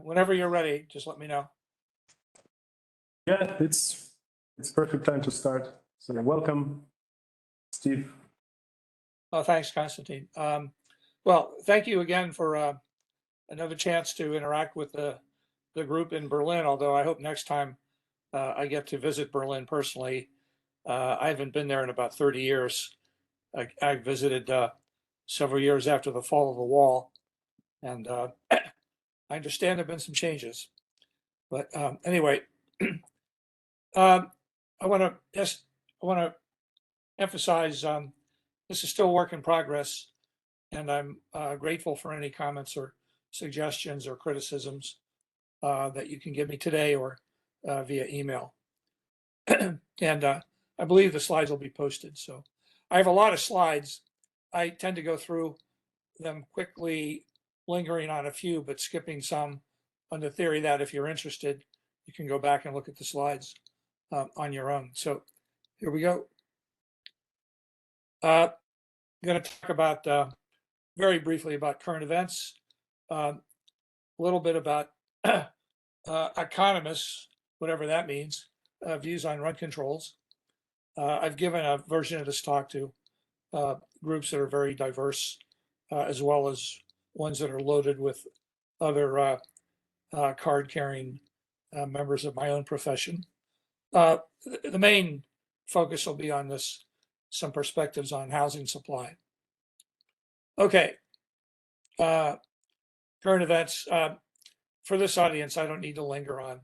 Whenever you're ready, just let me know. Yeah, it's perfect time to start. So welcome, Steve. Oh, thanks, Constantine. Well, thank you again for another chance to interact with the group in Berlin, although I hope next time I get to visit Berlin personally. I haven't been there in about 30 years. I visited several years after the fall of the wall, and I understand there have been some changes. But anyway, I want to emphasize this is still work in progress, and I'm grateful for any comments or suggestions or criticisms that you can give me today or via email. And I believe the slides will be posted. So I have a lot of slides. I tend to go through them quickly, lingering on a few, but skipping some, on the theory that if you're interested, you can go back and look at the slides on your own. So here we go. I'm going to talk about very briefly about current events, a little bit about economists, whatever that means, views on run controls. I've given a version of this talk to groups that are very diverse, as well as ones that are loaded with other card-carrying members of my own profession. The main focus will be on this, some perspectives on housing supply. Okay, current events. For this audience, I don't need to linger on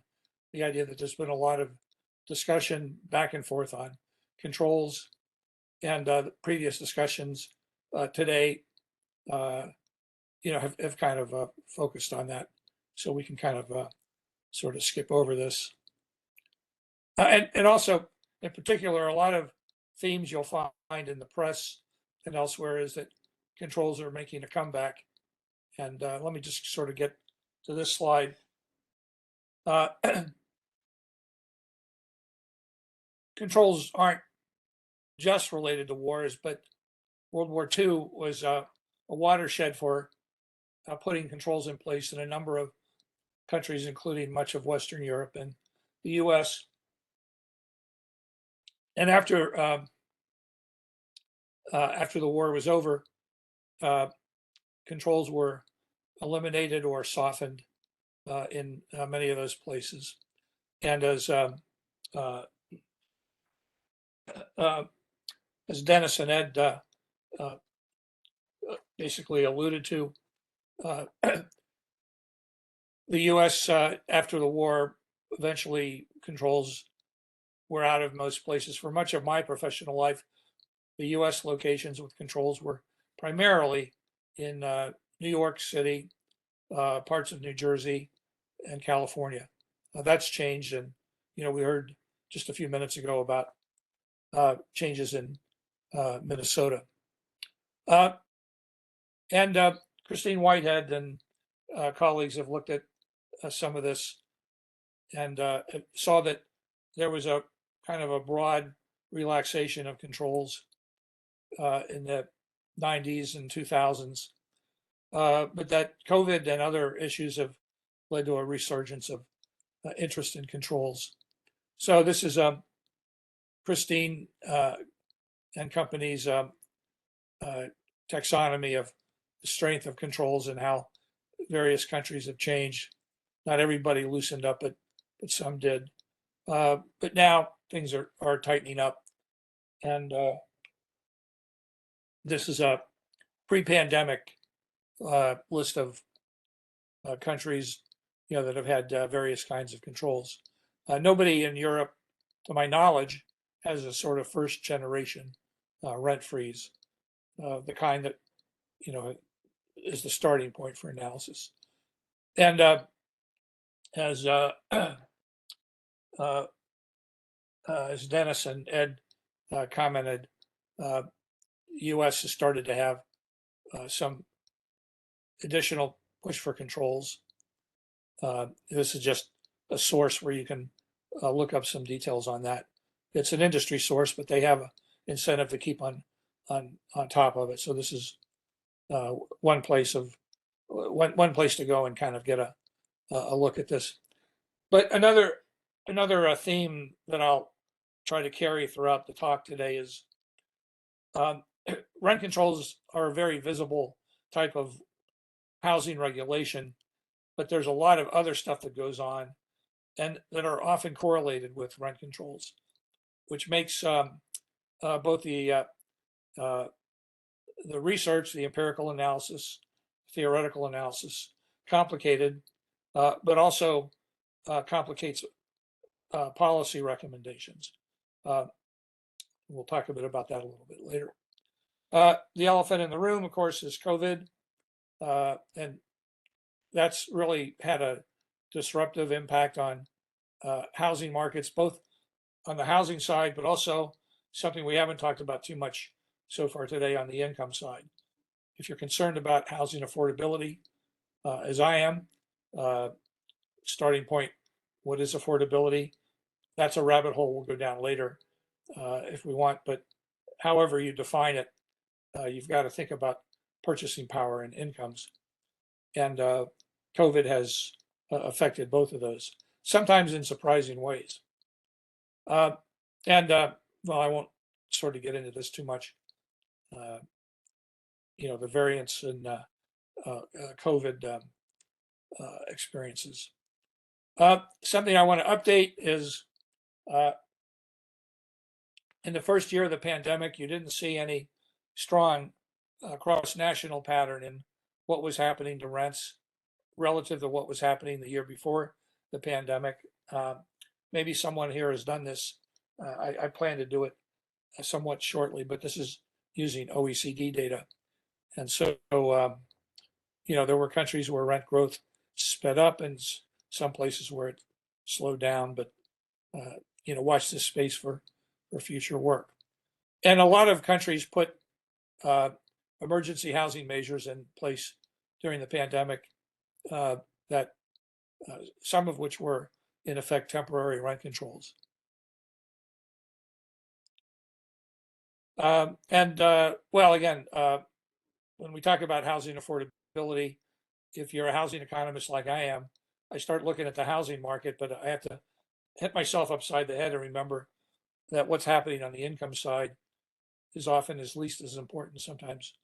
the idea that there's been a lot of discussion back and forth on controls, and the previous discussions today, have kind of focused on that. So we can kind of sort of skip over this. And also, in particular, a lot of themes you'll find in the press and elsewhere is that controls are making a comeback. And let me just sort of get to this slide. Controls aren't just related to wars, but World War II was a watershed for putting controls in place in a number of countries, including much of Western Europe and the US. And after the war was over, controls were eliminated or softened in many of those places. And as Dennis and Ed basically alluded to, the U.S. After the war, eventually controls were out of most places. For much of my professional life, the U.S. locations with controls were primarily in New York City, parts of New Jersey, and California. That's changed, and we heard just a few minutes ago about changes in Minnesota. And Christine Whitehead and colleagues have looked at some of this and saw that there was a kind of a broad relaxation of controls in the 90s and 2000s, but that COVID and other issues have led to a resurgence of interest in controls. So this is Christine and company's taxonomy of the strength of controls and how various countries have changed. Not everybody loosened up, but some did. But now things are tightening up, and this is a pre-pandemic list of countries, that have had various kinds of controls. Nobody in Europe, to my knowledge, has a sort of first generation rent freeze, the kind that is the starting point for analysis. And as Dennis and Ed commented, U.S. has started to have some additional push for controls. This is just a source where you can look up some details on that. It's an industry source, but they have an incentive to keep on top of it. So this is one place to go and kind of get a look at this. But another theme that I'll try to carry throughout the talk today is rent controls are a very visible type of housing regulation, but there's a lot of other stuff that goes on and that are often correlated with rent controls, which makes both the research, the empirical analysis, theoretical analysis complicated, but also complicates policy recommendations. We'll talk a bit about that a little bit later. The elephant in the room, of course, is COVID, and that's really had a disruptive impact on housing markets, both on the housing side, but also something we haven't talked about too much so far today on the income side. If you're concerned about housing affordability, as I am, starting point, what is affordability? That's a rabbit hole we'll go down later if we want, but however you define it, you've got to think about purchasing power and incomes. And COVID has affected both of those, sometimes in surprising ways. Well, I won't sort of get into this too much. The variants in COVID experiences. Something I want to update is in the first year of the pandemic, you didn't see any strong cross-national pattern in what was happening to rents relative to what was happening the year before the pandemic. Maybe someone here has done this. I plan to do it somewhat shortly, but this is using OECD data. And so, there were countries where rent growth sped up and some places where it slowed down, but, watch this space for future work. And a lot of countries put emergency housing measures in place during the pandemic that some of which were in effect temporary rent controls. Again, when we talk about housing affordability, if you're a housing economist like I am, I start looking at the housing market, but I have to hit myself upside the head and remember that what's happening on the income side is often at least as important, sometimes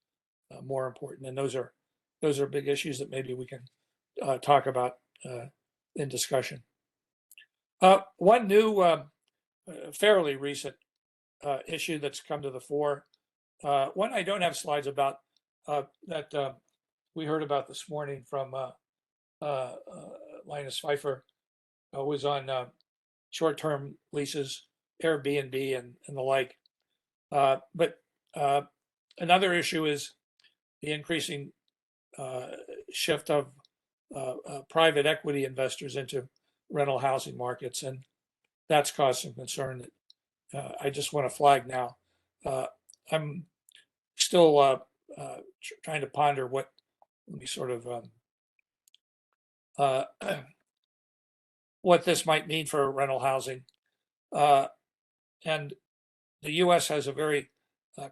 more important. And those are big issues that maybe we can talk about in discussion. One new, fairly recent issue that's come to the fore, one I don't have slides about that we heard about this morning from Linus Pfeiffer, was on short-term leases, Airbnb and the like. But another issue is the increasing shift of private equity investors into rental housing markets, and that's caused some concern that I just want to flag now. I'm still trying to ponder let me sort of what this might mean for rental housing. And the U.S. has a very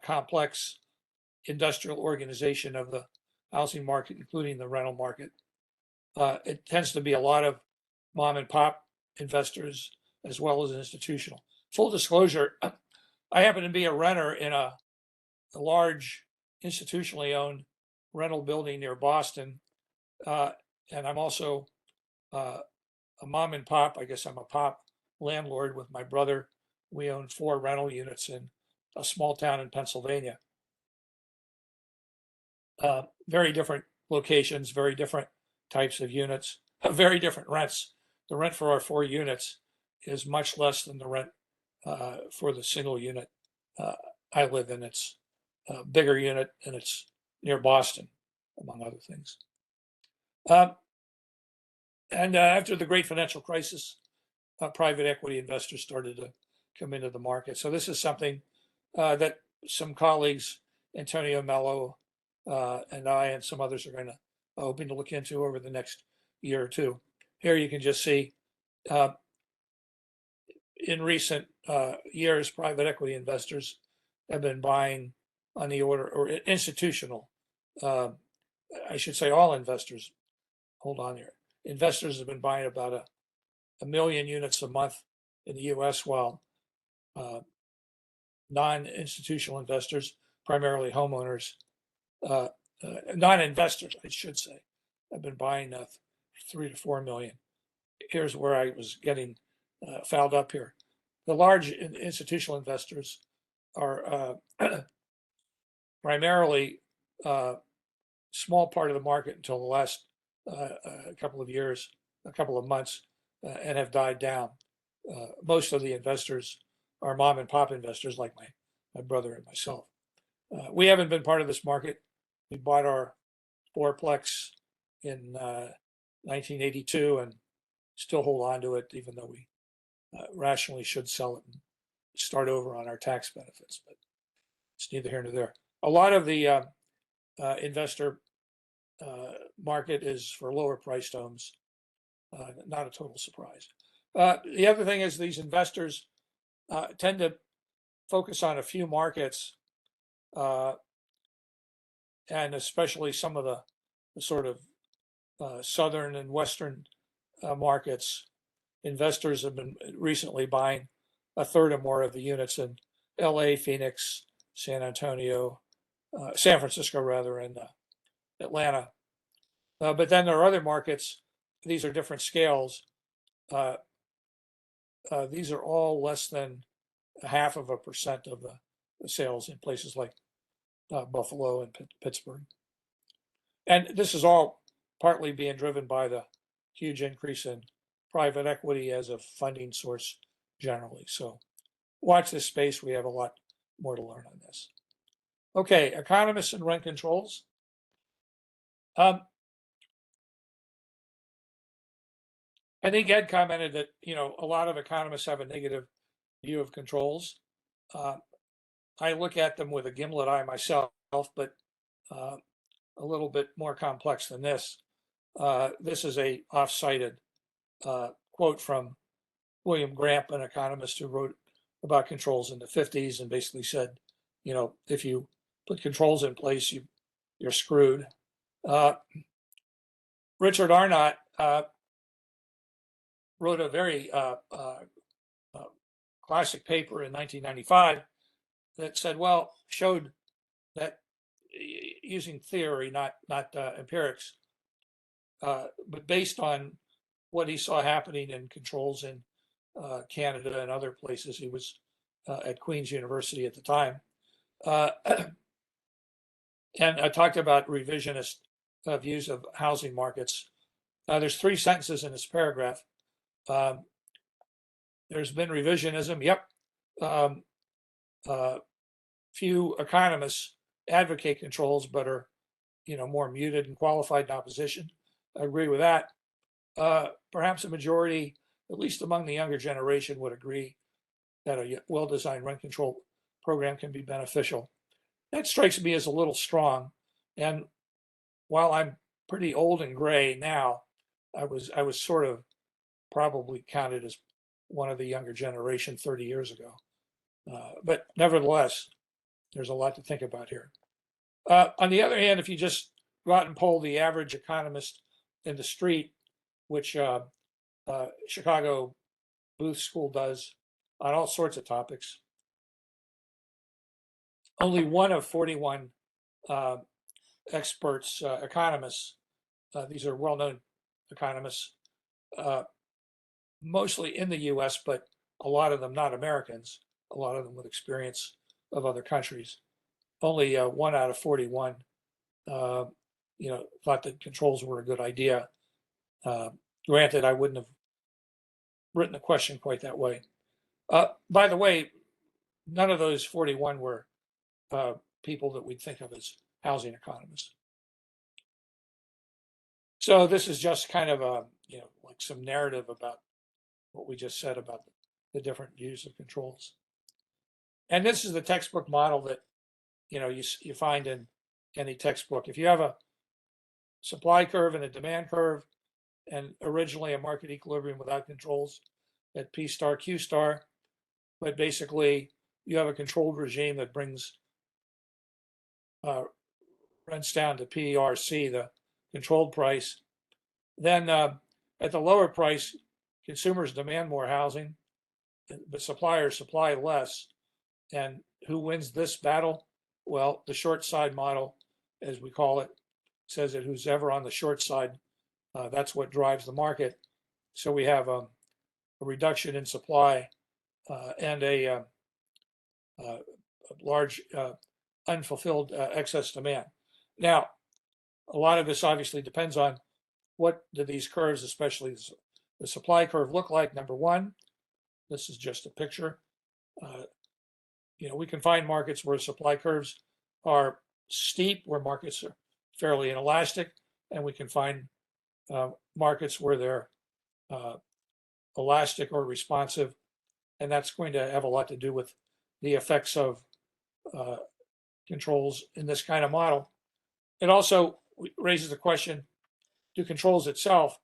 complex industrial organization of the housing market, including the rental market. It tends to be a lot of mom and pop investors as well as institutional. Full disclosure, I happen to be a renter in a large institutionally owned rental building near Boston. And I'm also a mom and pop, I guess I'm a pop landlord with my brother. We own 4 rental units in a small town in Pennsylvania. Very different locations, very different types of units, very different rents. The rent for our 4 units is much less than the rent for the single unit I live in. It's a bigger unit and it's near Boston, among other things. And after the great financial crisis, private equity investors started to come into the market. So this is something that some colleagues, Antonio Mello and I and some others are going to hoping to look into over the next year or two. Here you can just see in recent years, private equity investors have been buying on the order, or institutional, I should say all investors, hold on here, investors have been buying about a million units a month in the U.S., while non-institutional investors, primarily homeowners, non-investors, I should say, have been buying 3 to 4 million. Here's where I was getting fouled up here. The large institutional investors are primarily small part of the market until the last couple of years, a couple of months, and have died down. Most of the investors are mom and pop investors like my brother and myself. We haven't been part of this market. We bought our fourplex in 1982 and still hold on to it, even though we rationally should sell it and start over on our tax benefits, but it's neither here nor there. A lot of the investor market is for lower priced homes, not a total surprise. The other thing is these investors tend to focus on a few markets, and especially some of the sort of southern and western markets. Investors have been recently buying a third or more of the units in LA, Phoenix, San Francisco rather, and Atlanta. But then there are other markets. These are different scales. These are all less than 0.5% of the sales in places like Buffalo and Pittsburgh. And this is all partly being driven by the huge increase in private equity as a funding source generally. So watch this space. We have a lot more to learn on this. Okay, economists and rent controls. I think Ed commented that, a lot of economists have a negative view of controls. I look at them with a gimlet eye myself, but a little bit more complex than this. This is a off-cited quote from William Gramp, an economist who wrote about controls in the 50s and basically said, if you put controls in place, you're screwed. Richard Arnott wrote a very classic paper in 1995 that showed that using theory, not empirics, but based on what he saw happening in controls in Canada and other places. He was at Queen's University at the time. And I talked about revisionist views of housing markets. There's 3 sentences in this paragraph. There's been revisionism. Yep. Few economists advocate controls, but are, more muted and qualified in opposition. I agree with that. Perhaps a majority, at least among the younger generation, would agree that a well-designed rent control program can be beneficial. That strikes me as a little strong. And while I'm pretty old and gray now, I was sort of probably counted as one of the younger generation 30 years ago. But nevertheless, there's a lot to think about here. On the other hand, if you just go out and poll the average economist in the street, which Chicago Booth School does on all sorts of topics, only one of 41 experts, economists, these are well-known economists, mostly in the US, but a lot of them not Americans, a lot of them with experience of other countries. Only 1 out of 41, thought that controls were a good idea. Granted, I wouldn't have written the question quite that way. By the way, none of those 41 were people that we'd think of as housing economists. So this is just kind of like some narrative about what we just said about the different views of controls. And this is the textbook model that you find in any textbook. If you have a supply curve and a demand curve, and originally a market equilibrium without controls at P star Q star, but basically you have a controlled regime that brings rents down to PRC, the controlled price, then at the lower price, consumers demand more housing, but suppliers supply less. And who wins this battle? Well, the short side model, as we call it, says that who's ever on the short side, that's what drives the market. So we have a reduction in supply and a large unfulfilled excess demand. Now, a lot of this obviously depends on what do these curves, especially the supply curve, look like. Number one, this is just a picture. We can find markets where supply curves are steep, where markets are fairly inelastic, and we can find markets where they're elastic or responsive, and that's going to have a lot to do with the effects of controls in this kind of model. It also raises the question, do controls themselves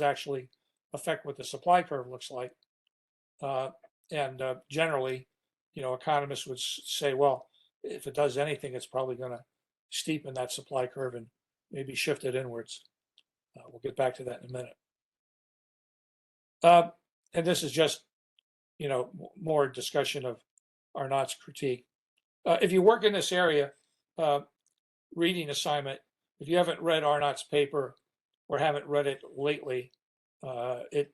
actually affect what the supply curve looks like? And generally, economists would say, well, if it does anything, it's probably going to steepen that supply curve and maybe shift it inwards. We'll get back to that in a minute. And this is just, more discussion of Arnott's critique. If you work in this area, reading assignment, if you haven't read Arnott's paper or haven't read it lately, it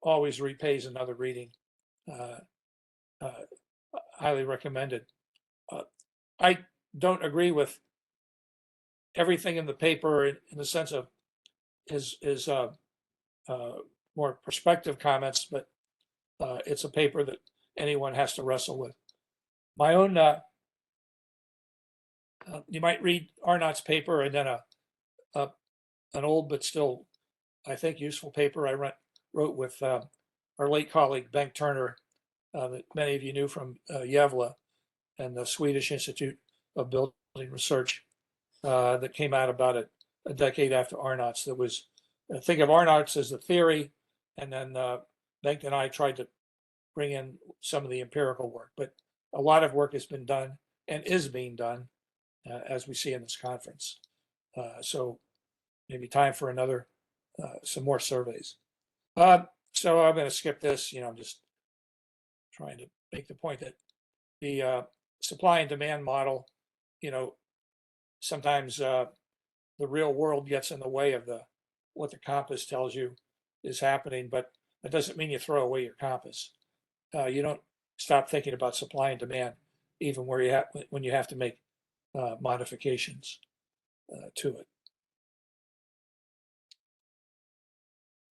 always repays another reading. Highly recommended. I don't agree with everything in the paper in the sense of his more perspective comments, but it's a paper that anyone has to wrestle with. My own, you might read Arnott's paper and then an old but still, I think, useful paper I wrote with our late colleague Bengt Turner, that many of you knew from Gävle and the Swedish Institute of Building Research, that came out about a decade after Arnott's. That was, think of Arnott's as the theory, and then Bengt and I tried to bring in some of the empirical work. But a lot of work has been done and is being done, as we see in this conference. So maybe time for some more surveys. So I'm going to skip this. I'm just trying to make the point that the supply and demand model, sometimes the real world gets in the way of what the compass tells you is happening, but that doesn't mean you throw away your compass. You don't stop thinking about supply and demand, even when you have to make modifications to it.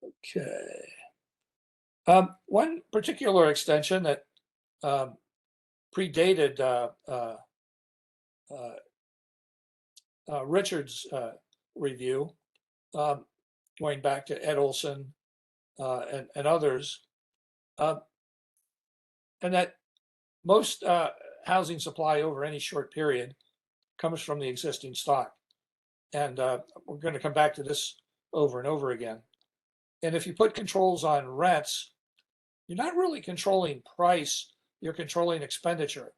Okay. One particular extension that predated Richard's review, going back to Ed Olson and others, and that most housing supply over any short period comes from the existing stock. And we're going to come back to this over and over again. And if you put controls on rents, you're not really controlling price, you're controlling expenditure.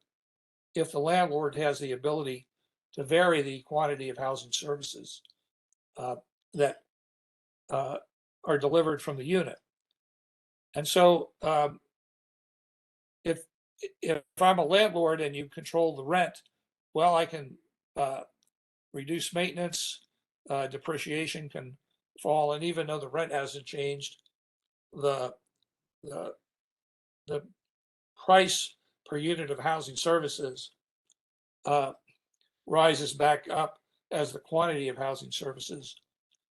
If the landlord has the ability to vary the quantity of housing services that are delivered from the unit. And so if I'm a landlord and you control the rent, well, I can reduce maintenance, depreciation can fall, and even though the rent hasn't changed, the price per unit of housing services rises back up as the quantity of housing services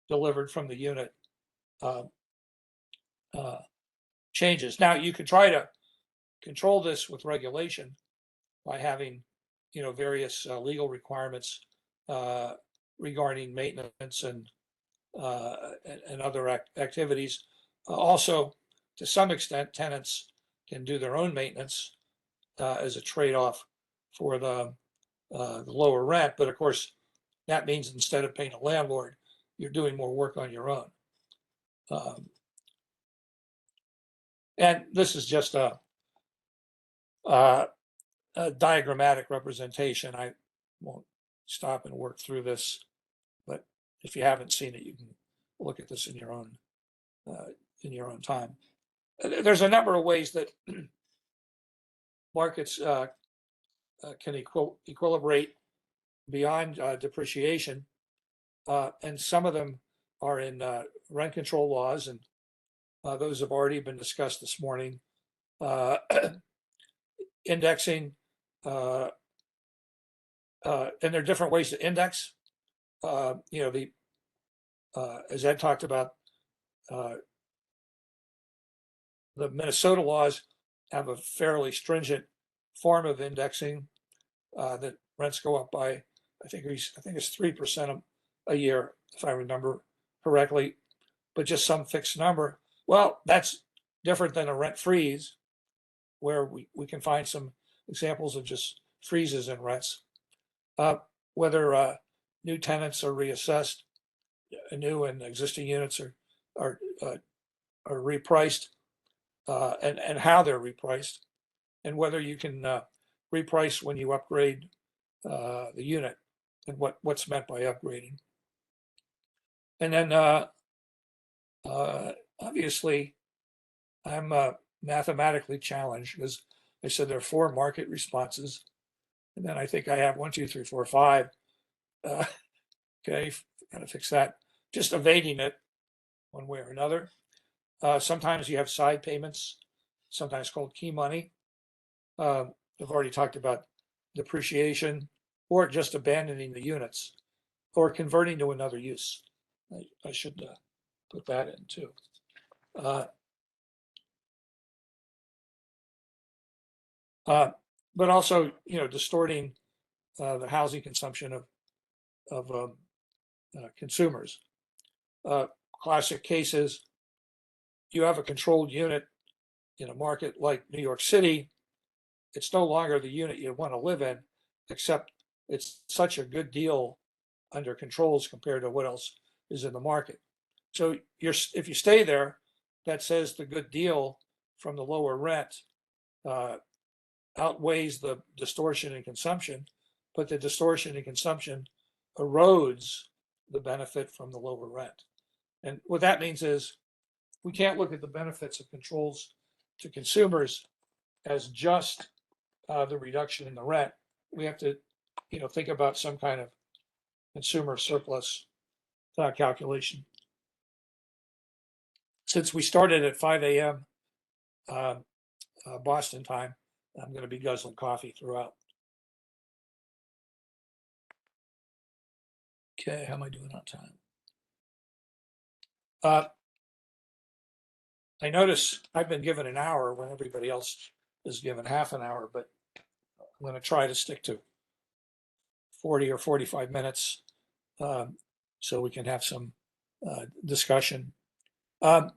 delivered from the unit changes. Now, you can try to control this with regulation by having, various legal requirements regarding maintenance and other activities. Also, to some extent, tenants can do their own maintenance as a trade-off for the lower rent. But of course, that means instead of paying a landlord, you're doing more work on your own. And this is just a diagrammatic representation. I won't stop and work through this, but if you haven't seen it, you can look at this in your own time. There's a number of ways that markets can equilibrate beyond depreciation, and some of them are in rent control laws, and those have already been discussed this morning. Indexing, and there are different ways to index. As Ed talked about, the Minnesota laws have a fairly stringent form of indexing that rents go up by, I think it's 3% a year, if I remember correctly, but just some fixed number. Well, that's different than a rent freeze, where we can find some examples of just freezes in rents. Whether new tenants are reassessed, new and existing units are repriced, and how they're repriced, and whether you can reprice when you upgrade the unit, and what's meant by upgrading. And then obviously I'm mathematically challenged, because I said there are 4 market responses, and then I think I have 1, 2, 3, 4, 5. Okay, gotta fix that. Just evading it one way or another. Sometimes you have side payments, sometimes called key money. I've already talked about depreciation, or just abandoning the units, or converting to another use. I should put that in too. But also, distorting the housing consumption of consumers. Classic cases: you have a controlled unit in a market like New York City. It's no longer the unit you want to live in, except it's such a good deal under controls compared to what else is in the market. So if you stay there, that says the good deal from the lower rent outweighs the distortion in consumption, but the distortion in consumption erodes the benefit from the lower rent. And what that means is we can't look at the benefits of controls to consumers as just the reduction in the rent. We have to, think about some kind of consumer surplus calculation. Since we started at 5 a.m. Boston time, I'm going to be guzzling coffee throughout. Okay, how am I doing on time? I notice I've been given an hour when everybody else is given half an hour, but I'm going to try to stick to 40 or 45 minutes so we can have some discussion. And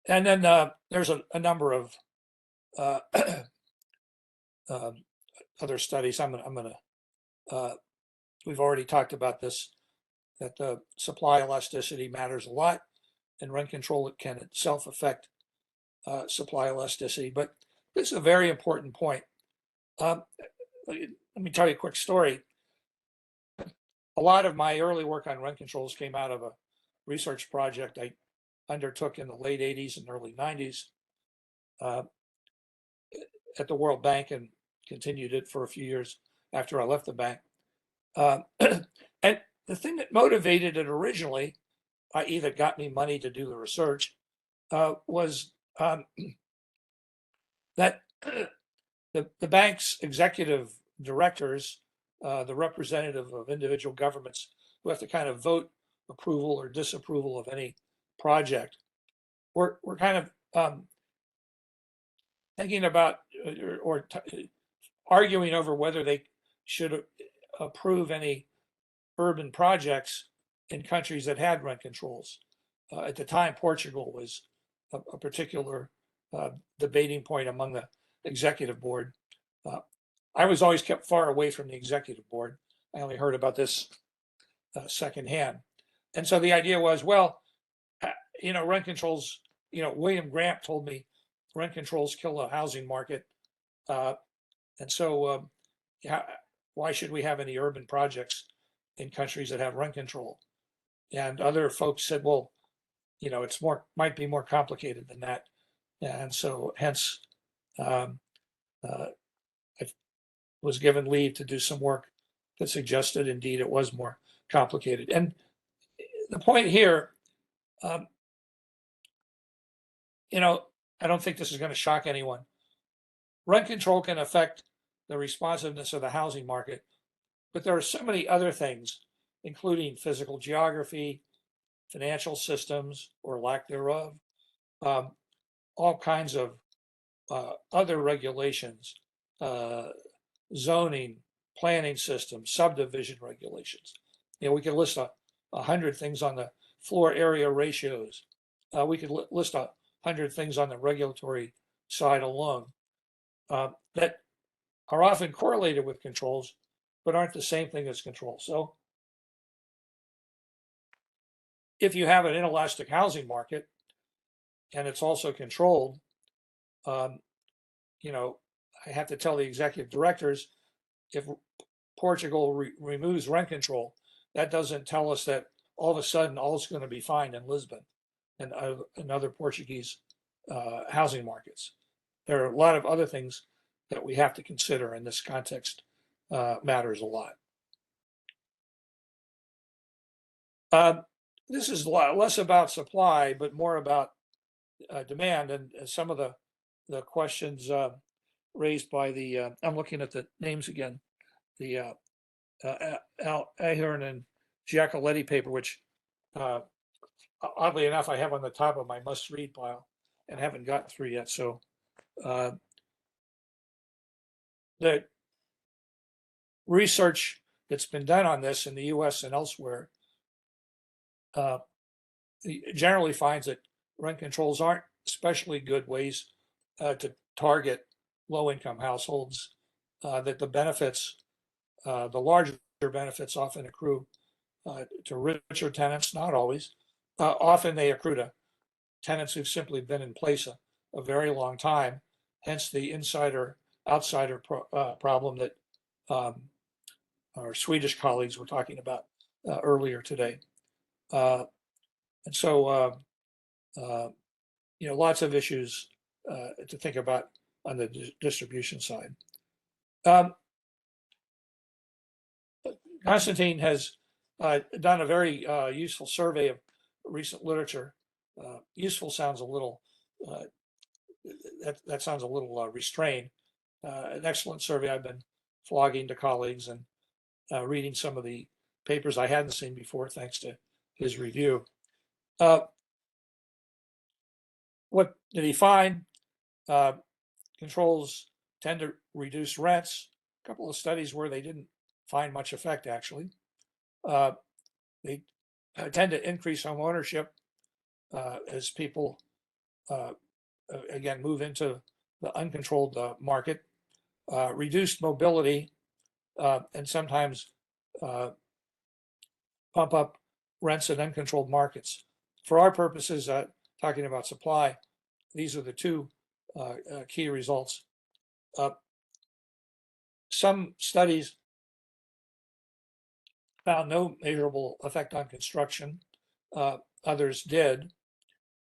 then there's a number of other studies. We've already talked about this, that the supply elasticity matters a lot, and rent control can itself affect supply elasticity. But this is a very important point. Let me tell you a quick story. A lot of my early work on rent controls came out of a research project I undertook in the late 80s and early 90s at the World Bank, and continued it for a few years after I left the bank. And the thing that motivated it originally, i.e. that got me money to do the research, was that the bank's executive directors, the representative of individual governments who have to kind of vote approval or disapproval of any project, were kind of thinking about or arguing over whether they should approve any urban projects in countries that had rent controls. At the time, Portugal was a particular debating point among the executive board. I was always kept far away from the executive board. I only heard about this secondhand. And so the idea was, well, rent controls, William Grant told me rent controls kill the housing market. And so why should we have any urban projects in countries that have rent control? And other folks said, well, it's might be more complicated than that. And so hence, I was given leave to do some work that suggested indeed it was more complicated. And the point here, um, I don't think this is going to shock anyone. Rent control can affect the responsiveness of the housing market, but there are so many other things, including physical geography, financial systems or lack thereof, um, all kinds of other regulations, zoning, planning systems, subdivision regulations. We could list 100 things on the floor area ratios. We could list 100 things on the regulatory side alone that are often correlated with controls, but aren't the same thing as control. So if you have an inelastic housing market and it's also controlled, um, I have to tell the executive directors, if Portugal removes rent control, that doesn't tell us that all of a sudden all's going to be fine in Lisbon and other Portuguese housing markets. There are a lot of other things that we have to consider in this context. Matters a lot. This is a lot less about supply, but more about demand, and some of the questions raised by the I'm looking at the names again, the Al Ahern and Giacoletti paper, which oddly enough I have on the top of my must-read pile and haven't gotten through yet. So the research that's been done on this in the U.S. and elsewhere generally finds that rent controls aren't especially good ways to target low-income households. That the benefits, the larger benefits, often accrue to richer tenants, not always. Often they accrue to tenants who've simply been in place a very long time. Hence the insider-outsider problem that our Swedish colleagues were talking about earlier today. And so, lots of issues to think about on the distribution side. Constantine has done a very useful survey of recent literature. Useful sounds a little, that sounds a little restrained. An excellent survey. I've been flogging to colleagues and reading some of the papers I hadn't seen before, thanks to his review. What did he find? Controls tend to reduce rents. A couple of studies where they didn't find much effect, actually. They tend to increase home ownership as people, again, move into the uncontrolled market. Reduced mobility and sometimes pump up rents in uncontrolled markets. For our purposes, talking about supply, these are the two key results. Some studies found no measurable effect on construction. Others did.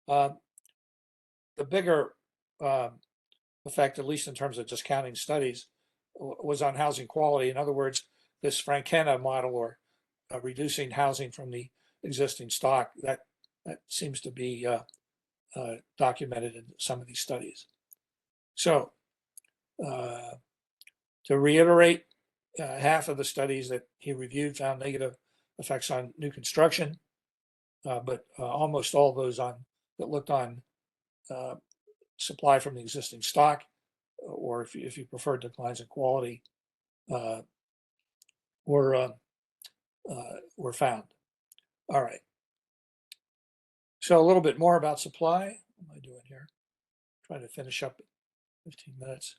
The bigger effect, at least in terms of just counting studies, was on housing quality. In other words, this Frankenna model, or reducing housing from the existing stock, that seems to be documented in some of these studies. So to reiterate, half of the studies that he reviewed found negative effects on new construction, but almost all those that looked on supply from the existing stock, or if you prefer, declines in quality, were found. All right. So a little bit more about supply. What am I doing here? Trying to finish up in 15 minutes.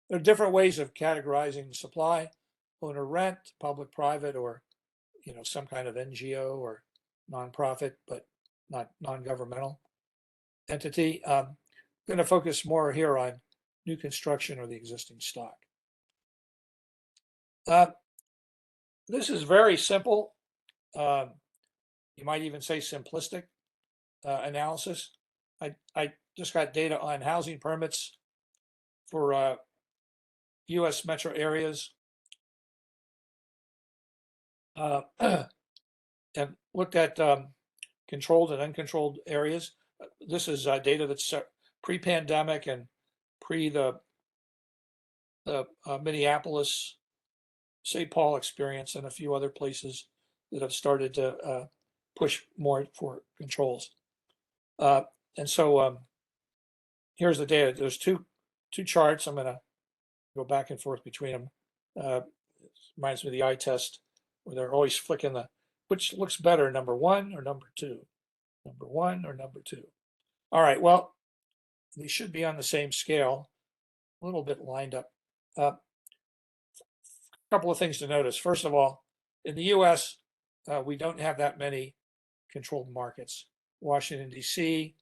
There are different ways of categorizing supply: owner rent, public, private, or some kind of NGO or nonprofit, but not non-governmental entity. I'm going to focus more here on new construction or the existing stock. This is very simple. you might even say simplistic analysis. I just got data on housing permits for US metro areas and looked at controlled and uncontrolled areas. This is data that's pre-pandemic and pre the Minneapolis, St. Paul experience and a few other places that have started to push more for controls. And so here's the data. There's two charts. I'm going to go back and forth between them. Reminds me of the eye test where they're always flicking which looks better, number one or number two? Number one or number two? All right, well, they should be on the same scale, a little bit lined up. A couple of things to notice. First of all, in the US, we don't have that many controlled markets. Washington, D.C.,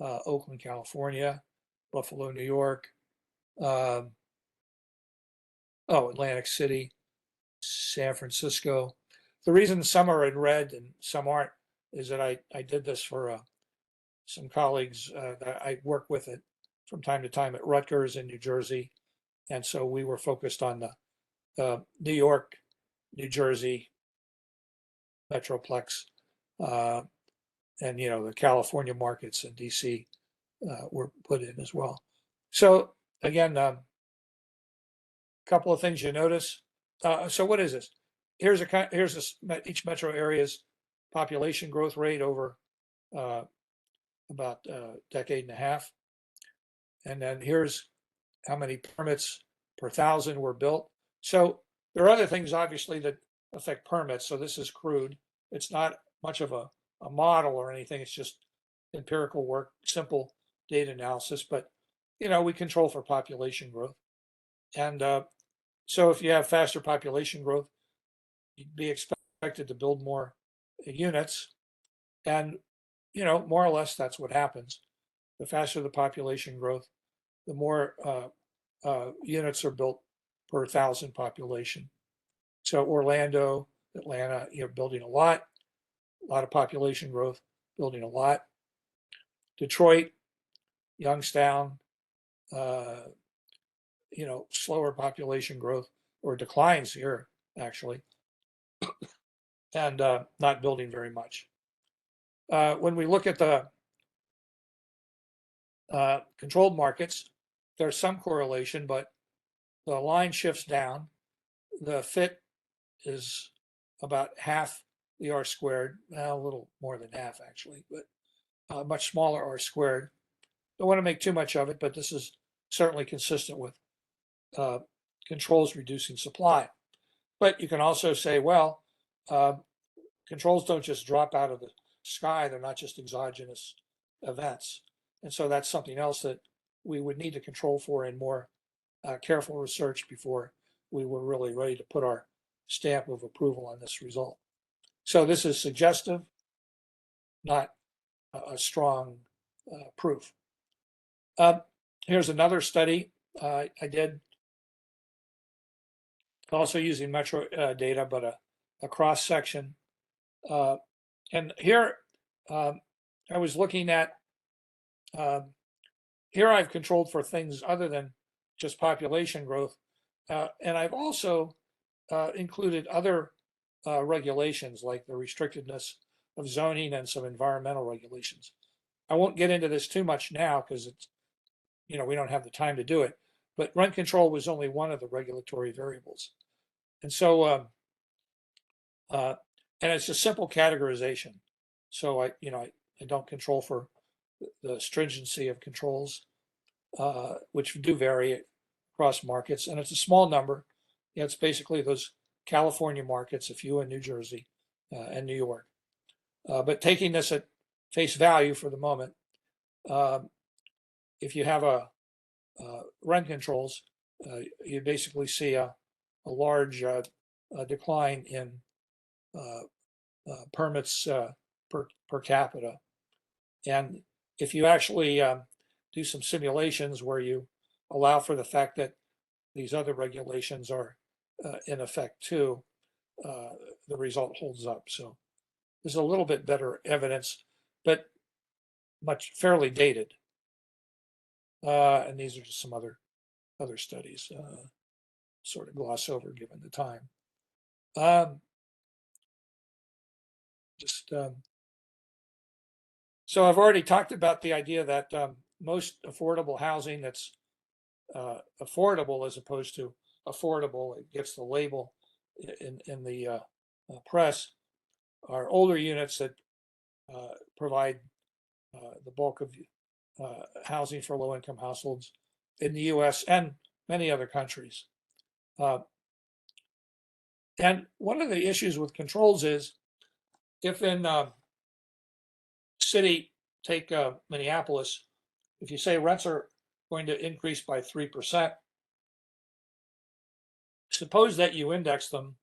Oakland, California, Buffalo, New York, Atlantic City, San Francisco. The reason some are in red and some aren't is that I did this for some colleagues that I work with it from time to time at Rutgers in New Jersey. And so we were focused on the New York, New Jersey Metroplex, and the California markets and DC were put in as well. So again, a couple of things you notice. So what is this? Here's each metro area's population growth rate over about a decade and a half. And then here's how many permits per thousand were built. So there are other things obviously that affect permits. So this is crude. It's not much of a model or anything. It's just empirical work, simple data analysis. But we control for population growth. And so if you have faster population growth, you'd be expected to build more units. And more or less that's what happens. The faster the population growth, the more units are built per thousand population. So Orlando, Atlanta, building a lot of population growth, building a lot. Detroit, Youngstown, slower population growth or declines here actually, and not building very much. When we look at the controlled markets, there's some correlation, but the line shifts down. The fit is about half the R squared, a little more than half actually, but much smaller R squared. Don't want to make too much of it, but this is certainly consistent with controls reducing supply. But you can also say, well, controls don't just drop out of the sky. They're not just exogenous events. And so that's something else that we would need to control for in more careful research before we were really ready to put our stamp of approval on this result. So this is suggestive, not a strong proof. Here's another study I did, also using metro data, but a cross section. And here I was looking at, here I've controlled for things other than just population growth. And I've also included other regulations like the restrictedness of zoning and some environmental regulations. I won't get into this too much now because it's, we don't have the time to do it, but rent control was only one of the regulatory variables. And so, and it's a simple categorization. So I don't control for the stringency of controls, which do vary across markets, and it's a small number. It's basically those California markets, a few in New Jersey and New York. But taking this at face value for the moment, if you have a rent controls, you basically see a large decline in permits per capita. And if you actually do some simulations where you allow for the fact that these other regulations are in effect too, the result holds up. So there's a little bit better evidence, but fairly dated. And these are just some other studies, sort of gloss over given the time. So I've already talked about the idea that most affordable housing that's affordable as opposed to affordable, it gets the label in the press, are older units that provide the bulk of housing for low-income households in the U.S. and many other countries. And one of the issues with controls is if in city, take Minneapolis, if you say rents are going to increase by 3%, suppose that you index them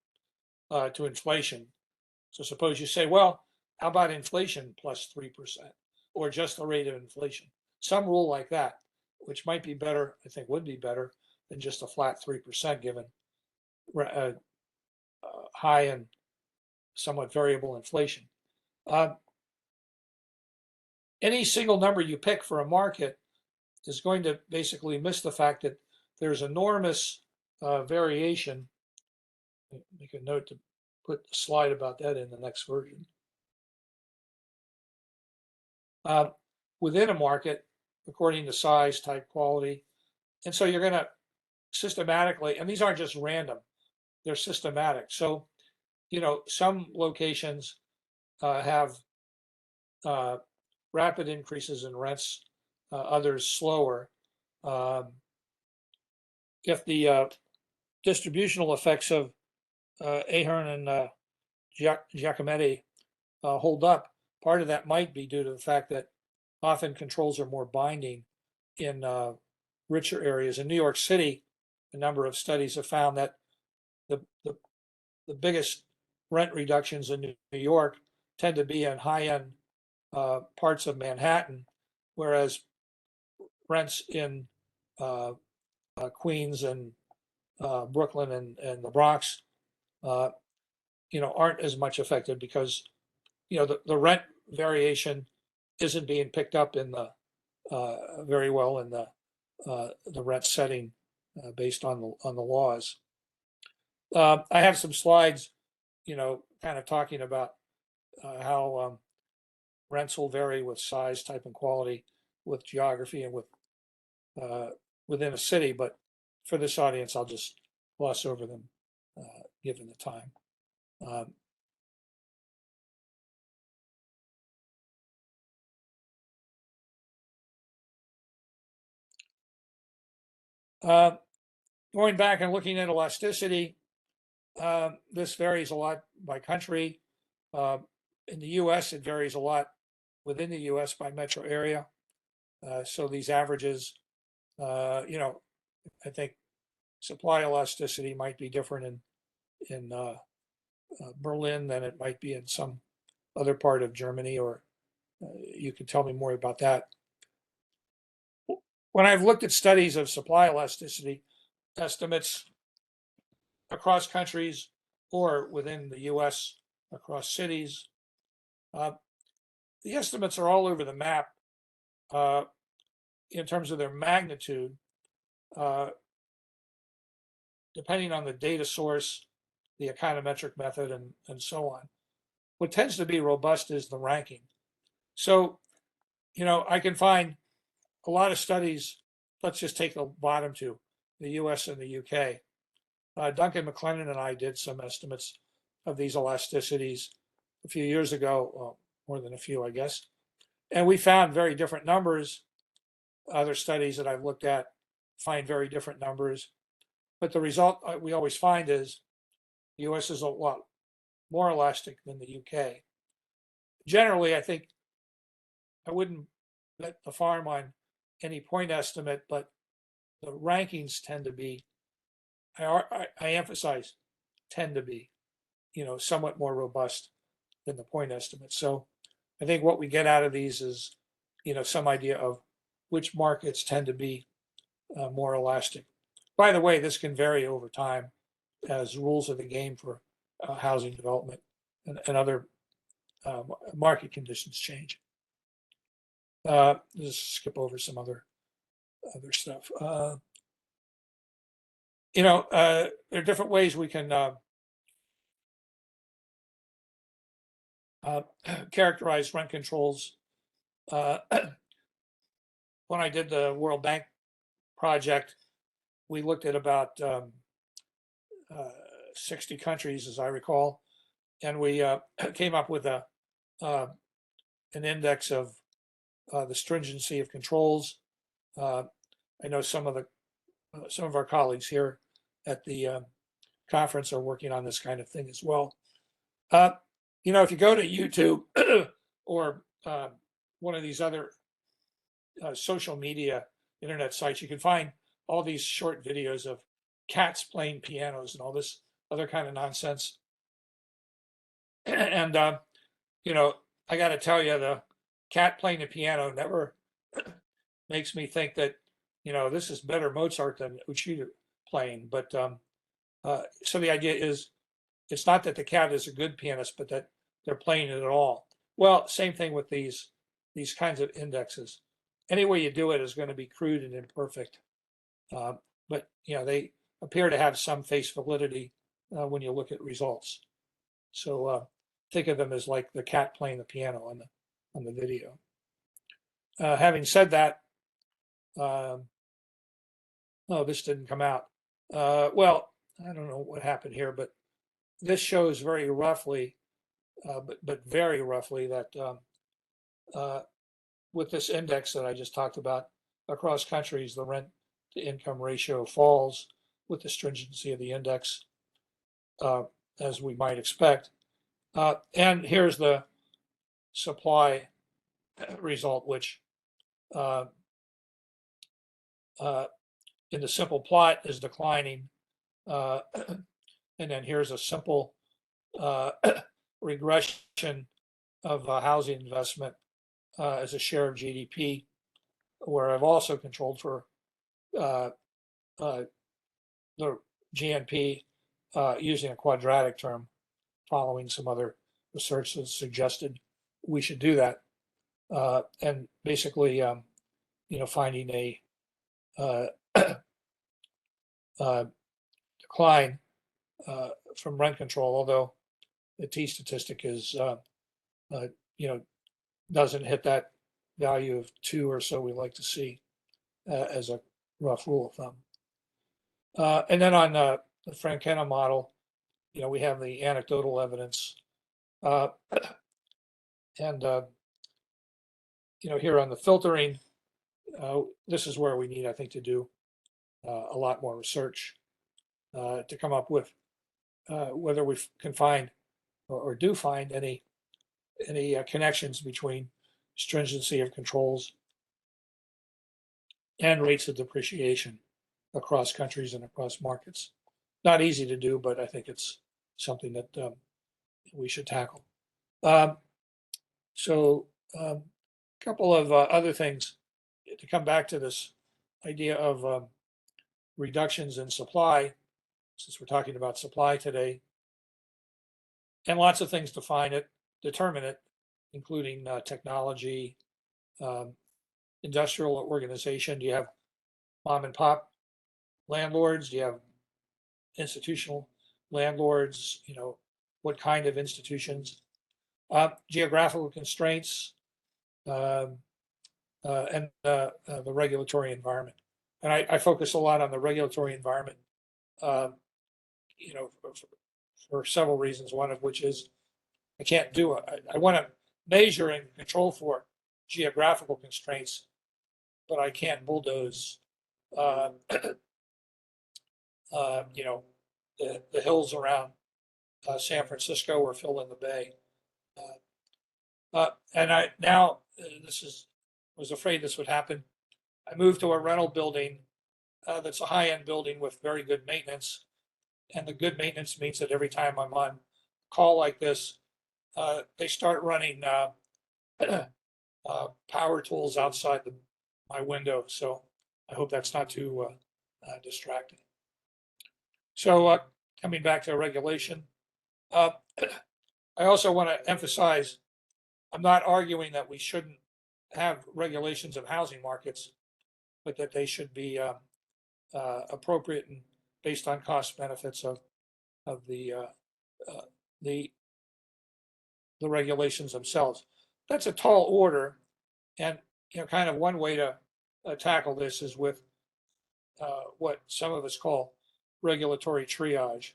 to inflation. So suppose you say, well, how about inflation plus 3% or just the rate of inflation? Some rule like that, which might be better, I think would be better than just a flat 3% given high and somewhat variable inflation. Any single number you pick for a market is going to basically miss the fact that there's enormous variation. Make a note to put a slide about that in the next version. Within a market, according to size, type, quality. And so you're going to systematically, and these aren't just random, they're systematic. So, you know, some locations have rapid increases in rents, others slower. If the distributional effects of Ahern and Giacometti hold up, part of that might be due to the fact that often controls are more binding in richer areas. In New York City, a number of studies have found that the biggest rent reductions in New York tend to be in high-end parts of Manhattan, whereas rents in Queens and Brooklyn and the Bronx, you know, aren't as much affected because, you know, the rent variation isn't being picked up in the very well in the rent setting based on the laws. I have some slides, you know, kind of talking about how rents will vary with size, type, and quality, with geography, and with within a city. But for this audience, I'll just gloss over them given the time. Going back and looking at elasticity, this varies a lot by country. In the US, it varies a lot within the US by metro area. So these averages, you know, I think supply elasticity might be different in Berlin than it might be in some other part of Germany, or you can tell me more about that. When I've looked at studies of supply elasticity estimates across countries or within the US across cities, the estimates are all over the map in terms of their magnitude, depending on the data source, the econometric method, and so on. What tends to be robust is the ranking. So, you know, I can find a lot of studies. Let's just take the bottom two, the US and the UK. Duncan McLennan and I did some estimates of these elasticities a few years ago, well, more than a few, I guess. And we found very different numbers. Other studies that I've looked at find very different numbers. But the result we always find is the US is a lot more elastic than the UK. Generally, I think I wouldn't bet the farm on any point estimate, but the rankings tend to be, I emphasize, tend to be, you know, somewhat more robust than the point estimate. So I think what we get out of these is, you know, some idea of which markets tend to be more elastic. By the way, this can vary over time as rules of the game for housing development and other market conditions change. Just skip over some other stuff. There are different ways we can characterize rent controls. When I did the World Bank project, we looked at about 60 countries, as I recall, and we came up with an index of the stringency of controls. I know some of our colleagues here at the conference are working on this kind of thing as well. If you go to YouTube or one of these other social media internet sites, you can find all these short videos of cats playing pianos and all this other kind of nonsense. And I got to tell you, the cat playing the piano never makes me think that this is better Mozart than Uchida playing. But so the idea is, it's not that the cat is a good pianist, but that they're playing it at all. Well, same thing with these kinds of indexes. Any way you do it is going to be crude and imperfect, but they appear to have some face validity when you look at results. So think of them as like the cat playing the piano on the video. Having said that, oh, this didn't come out. Well, I don't know what happened here, but this shows very roughly, but very roughly, that with this index that I just talked about, across countries, the rent to income ratio falls with the stringency of the index, as we might expect. And here's the supply result, which in the simple plot is declining. And then here's a simple regression of housing investment as a share of GDP, where I've also controlled for the GNP using a quadratic term, following some other research that suggested we should do that, and basically, finding a decline from rent control, although the T statistic is, doesn't hit that value of 2 or so we like to see as a rough rule of thumb. And then on the Frankena model, we have the anecdotal evidence. And here on the filtering, this is where we need, I think, to do a lot more research to come up with whether we can find or do find any connections between stringency of controls and rates of depreciation across countries and across markets. Not easy to do, but I think it's something that we should tackle. So a couple of other things to come back to this idea of reductions in supply, since we're talking about supply today, and lots of things determine it, including technology, industrial organization. Do you have mom and pop landlords? Do you have institutional landlords? What kind of institutions? Geographical constraints, and the regulatory environment. And I focus a lot on the regulatory environment, for several reasons. One of which is I can't do it. I want to measure and control for geographical constraints, but I can't bulldoze, the hills around San Francisco or fill in the bay. And I now was afraid this would happen. I moved to a rental building that's a high-end building with very good maintenance, and the good maintenance means that every time I'm on call like this, they start running power tools outside my window. So I hope that's not too distracting. So coming back to regulation, I also want to emphasize I'm not arguing that we shouldn't have regulations of housing markets, but that they should be appropriate and based on cost benefits of the the regulations themselves. That's a tall order, and kind of one way to tackle this is with what some of us call regulatory triage.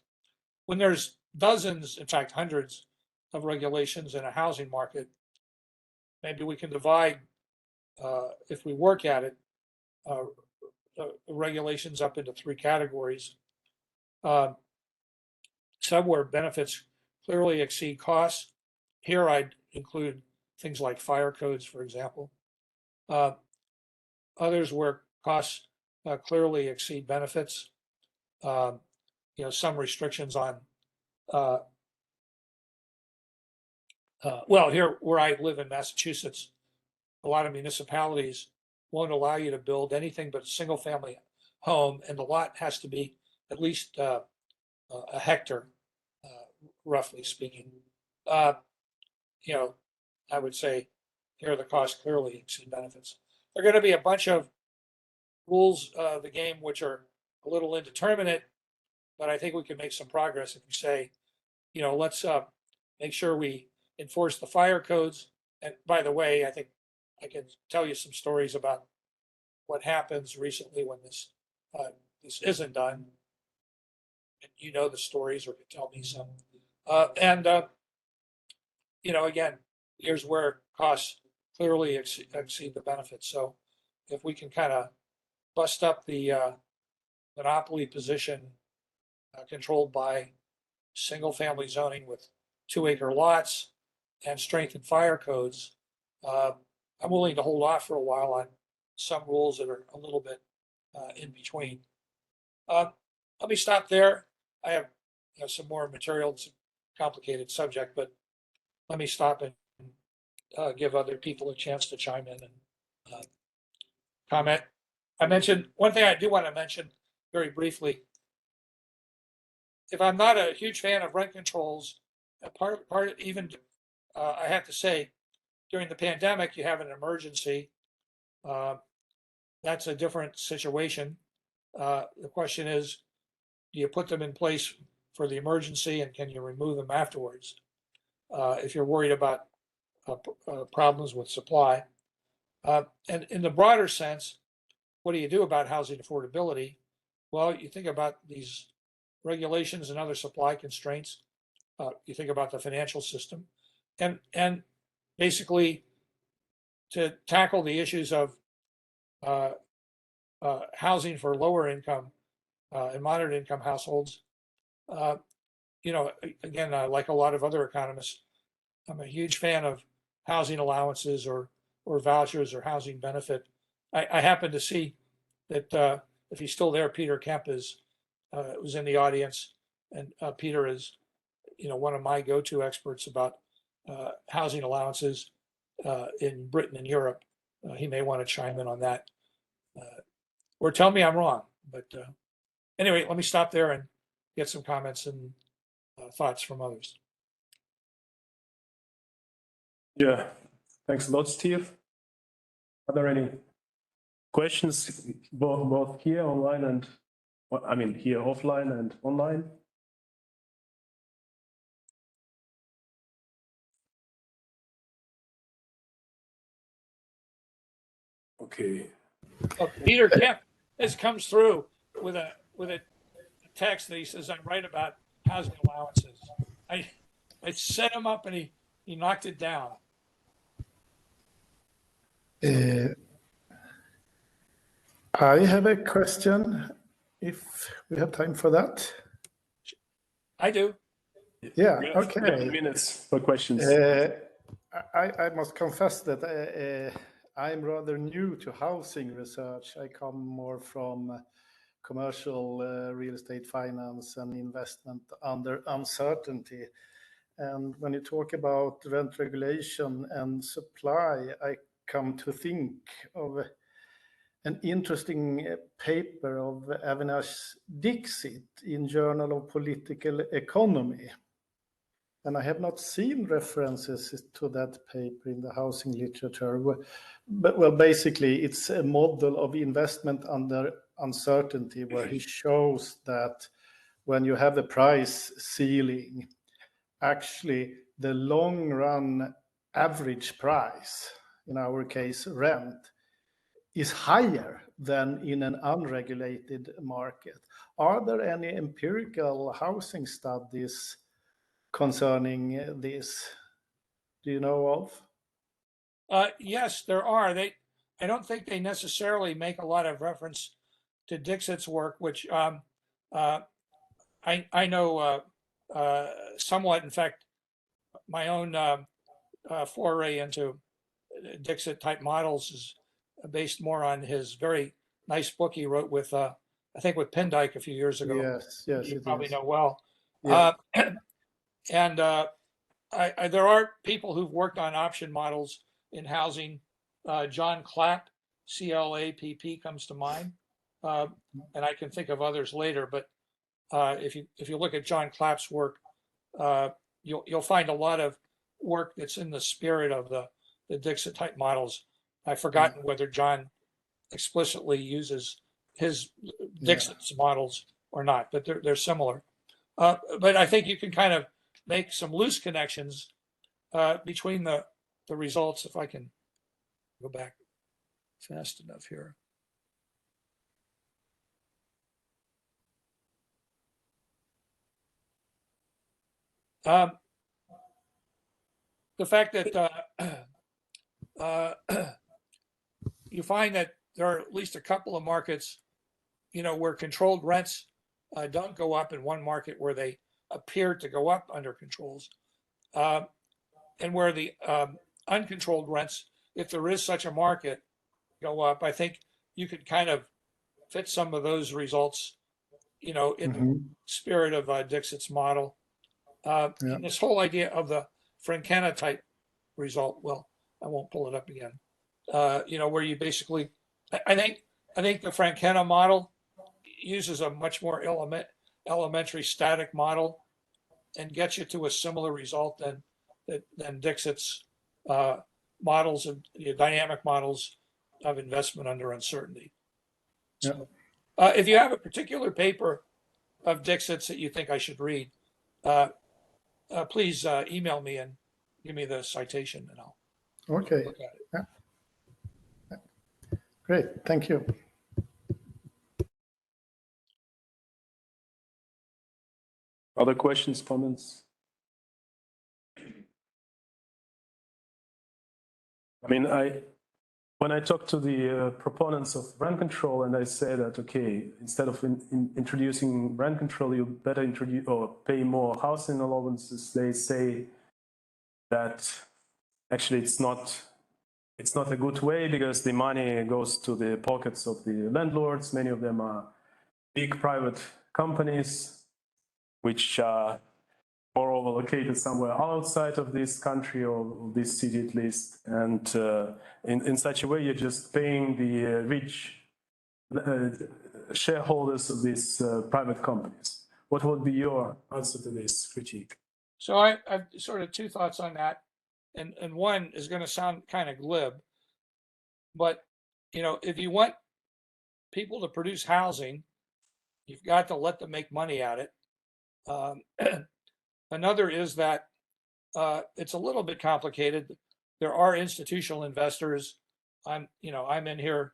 When there's dozens, in fact, hundreds of regulations in a housing market, maybe we can divide, if we work at it, the regulations up into three categories. Some where benefits clearly exceed costs. Here I'd include things like fire codes, for example. Others where costs clearly exceed benefits. Some restrictions on, well, here where I live in Massachusetts, a lot of municipalities won't allow you to build anything but a single family home, and the lot has to be at least a hectare, roughly speaking. I would say here the costs clearly exceed benefits. There are going to be a bunch of rules of the game which are a little indeterminate, but I think we can make some progress if we say, let's make sure we enforce the fire codes. And by the way, I think I can tell you some stories about what happens recently when this isn't done. And you know the stories, or can tell me some. Again, here's where costs clearly exceed the benefits. So if we can kind of bust up the monopoly position controlled by single family zoning with 2-acre lots and strengthen fire codes, I'm willing to hold off for a while on some rules that are a little bit in between. Let me stop there. I have some more material. It's a complicated subject, but let me stop and give other people a chance to chime in and comment. I mentioned one thing I do want to mention very briefly. If I'm not a huge fan of rent controls, even I have to say, during the pandemic, you have an emergency. That's a different situation. The question is, do you put them in place for the emergency, and can you remove them afterwards? If you're worried about problems with supply. And in the broader sense, what do you do about housing affordability? Well, you think about these regulations and other supply constraints. You think about the financial system, and basically to tackle the issues of housing for lower income and moderate income households. Again, like a lot of other economists, I'm a huge fan of housing allowances or vouchers or housing benefit. I happen to see that if he's still there, Peter Kemp was in the audience, and Peter is, one of my go-to experts about housing allowances in Britain and Europe. He may want to chime in on that, or tell me I'm wrong. But anyway, let me stop there and get some comments and thoughts from others. Yeah, thanks a lot, Steve. Are there any questions, both here online and, here offline and online? Okay. Well, Peter Kemp comes through with a text that he says, "I'm right about housing allowances." I set him up and he knocked it down. I have a question, if we have time for that. I do. Yeah, We have okay. 11 minutes for questions. I must confess that I'm rather new to housing research. I come more from commercial real estate finance and investment under uncertainty. And when you talk about rent regulation and supply, I come to think of an interesting paper of Avinash Dixit in Journal of Political Economy. and I have not seen references to that paper in the housing literature. But well, basically, it's a model of investment under uncertainty, where he shows that when you have a price ceiling, actually the long run average price, in our case rent, is higher than in an unregulated market. Are there any empirical housing studies concerning this? Do you know of? Yes, there are. I don't think they necessarily make a lot of reference to Dixit's work, which I know somewhat. In fact, my own foray into Dixit type models is based more on his very nice book he wrote with, I think, with Pendyke a few years ago. Yes, You it probably is. know well. Yeah. And there are people who've worked on option models in housing. John Clapp, CLAPP, comes to mind, and I can think of others later. But if you look at John Clapp's work, you'll find a lot of work that's in the spirit of the Dixit type models. I've forgotten whether John explicitly uses his Dixit's models or not, but they're similar. But I think you can kind of make some loose connections between the results. If I can go back fast enough here. The fact that you find that there are at least a couple of markets, where controlled rents don't go up, in one market where they appear to go up under controls, and where the uncontrolled rents, if there is such a market, go up. I think you could kind of fit some of those results, in the spirit of Dixit's model. And this whole idea of the Frankena type result, well, I won't pull it up again. Where you basically, I think the Frankena model uses a much more elementary static model and gets you to a similar result than Dixit's models of dynamic models of investment under uncertainty. So, if you have a particular paper of Dixit's that you think I should read, please email me and give me the citation, and I'll look at it. Yeah. Great, thank you. Other questions, comments? I mean, when I talk to the proponents of rent control, and I say that, okay, instead of introducing rent control, you better introduce or pay more housing allowances, they say that actually it's not a good way, because the money goes to the pockets of the landlords. Many of them are big private companies, which are moreover located somewhere outside of this country or this city at least. And in such a way, you're just paying the rich shareholders of these private companies. What would be your answer to this critique? So I've sort of two thoughts on that. And one is going to sound kind of glib, but if you want people to produce housing, you've got to let them make money at it. Another is that it's a little bit complicated. There are institutional investors. I'm in here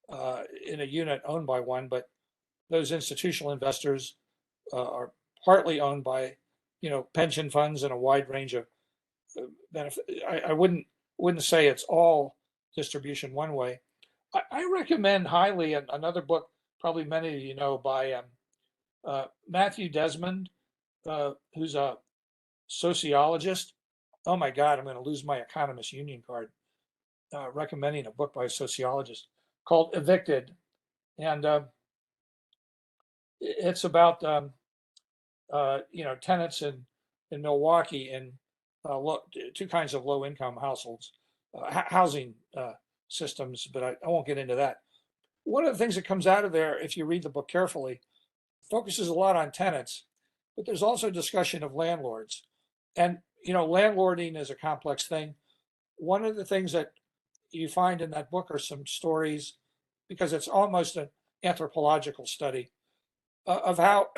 in a unit owned by one, but those institutional investors are partly owned by pension funds and a wide range of benefit. I wouldn't say it's all distribution one way. I recommend highly another book, probably many of you know, by Matthew Desmond, who's a sociologist. Oh my God, I'm going to lose my Economist Union card. Recommending a book by a sociologist called Evicted, and it's about tenants in Milwaukee and two kinds of low-income households, housing systems, but I won't get into that. One of the things that comes out of there, if you read the book carefully, focuses a lot on tenants, but there's also discussion of landlords. And, landlording is a complex thing. One of the things that you find in that book are some stories, because it's almost an anthropological study of how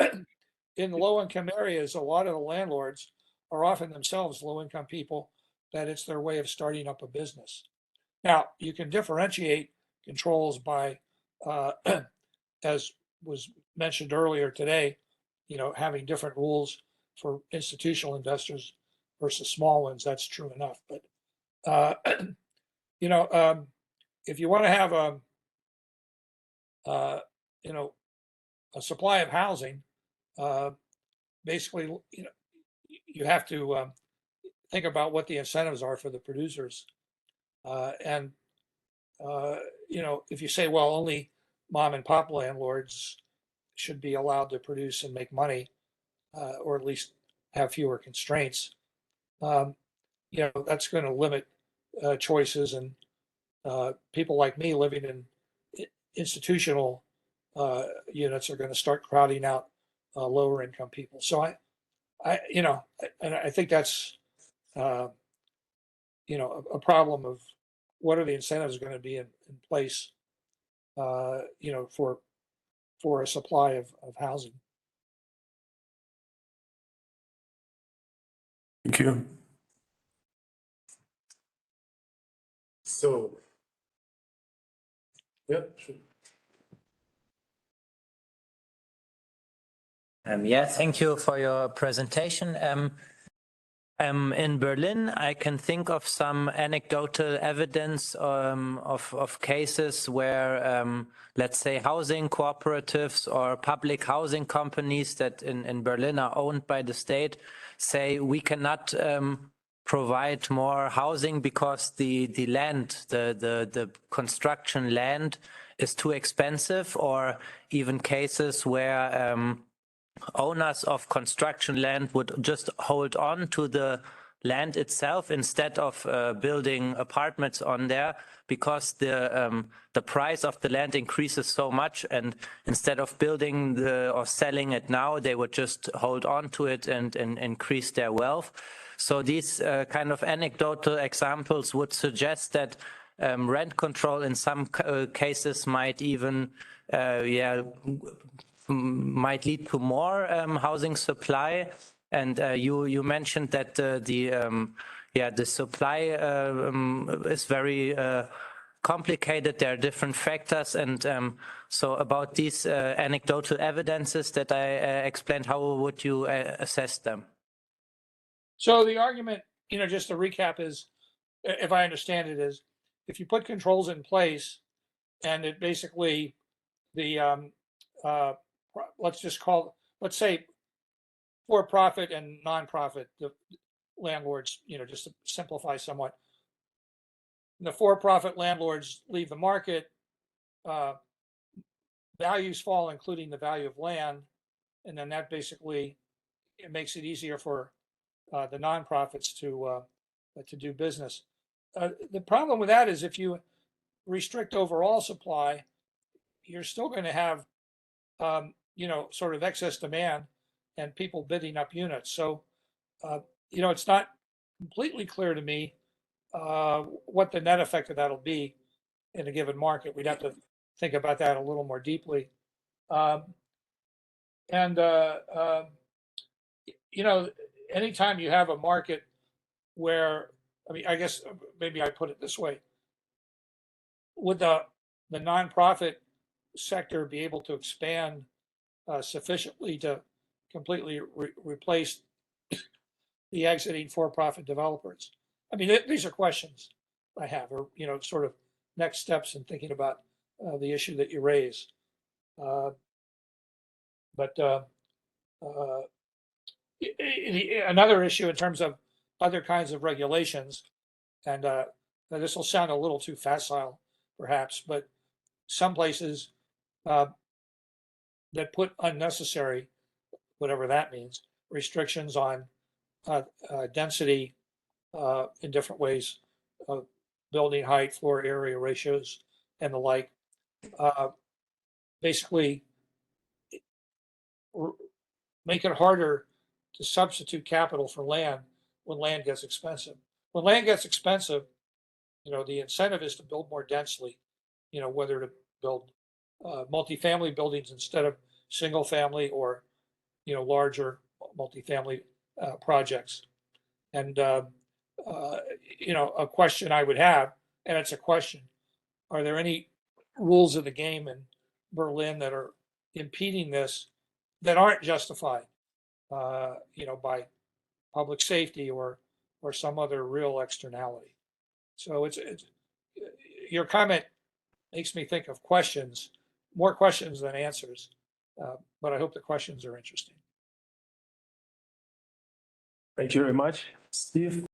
in low-income areas, a lot of the landlords are often themselves low-income people, that it's their way of starting up a business. Now, you can differentiate controls by, as was mentioned earlier today, having different rules for institutional investors versus small ones. That's true enough. But, if you want to have a supply of housing, basically, you have to think about what the incentives are for the producers. And if you say, well, only mom and pop landlords should be allowed to produce and make money, or at least have fewer constraints, that's going to limit choices, and people like me living in institutional units are going to start crowding out lower income people. So and I think that's a problem of what are the incentives going to be in place, for a supply of housing. Thank you. So, yeah, sure. Yeah, thank you for your presentation. In Berlin, I can think of some anecdotal evidence of cases where, let's say, housing cooperatives or public housing companies that in Berlin are owned by the state say we cannot provide more housing because the land, the construction land is too expensive, or even cases where owners of construction land would just hold on to the land itself instead of building apartments on there, because the price of the land increases so much, and instead of building or selling it now, they would just hold on to it and increase their wealth. So these kind of anecdotal examples would suggest that rent control in some cases might even might lead to more housing supply. And you mentioned that the supply is very complicated. There are different factors, and so about these anecdotal evidences that I explained, how would you assess them? So the argument, just to recap, is, if I understand it, is if you put controls in place, and it basically the let's say for-profit and non-profit, the landlords, just to simplify somewhat, the for-profit landlords leave the market, values fall, including the value of land, and then that basically it makes it easier for the nonprofits to do business. The problem with that is if you restrict overall supply, you're still going to have sort of excess demand and people bidding up units. So it's not completely clear to me what the net effect of that'll be in a given market. We'd have to think about that a little more deeply. Anytime you have a market where, I guess maybe I put it this way: would the nonprofit sector be able to expand sufficiently to completely replace the exiting for-profit developers? These are questions I have, or sort of next steps in thinking about the issue that you raise. Another issue in terms of other kinds of regulations, and this will sound a little too facile, perhaps, but some places that put unnecessary, whatever that means, restrictions on density in different ways, building height, floor area ratios, and the like, basically make it harder to substitute capital for land when land gets expensive. When land gets expensive, the incentive is to build more densely, whether to build multifamily buildings instead of single family, or, larger multifamily projects. And, a question I would have, and it's a question, are there any rules of the game in Berlin that are impeding this that aren't justified, by public safety or some other real externality? So it's your comment makes me think of questions, more questions than answers. But I hope the questions are interesting. Thank you very much, Steve.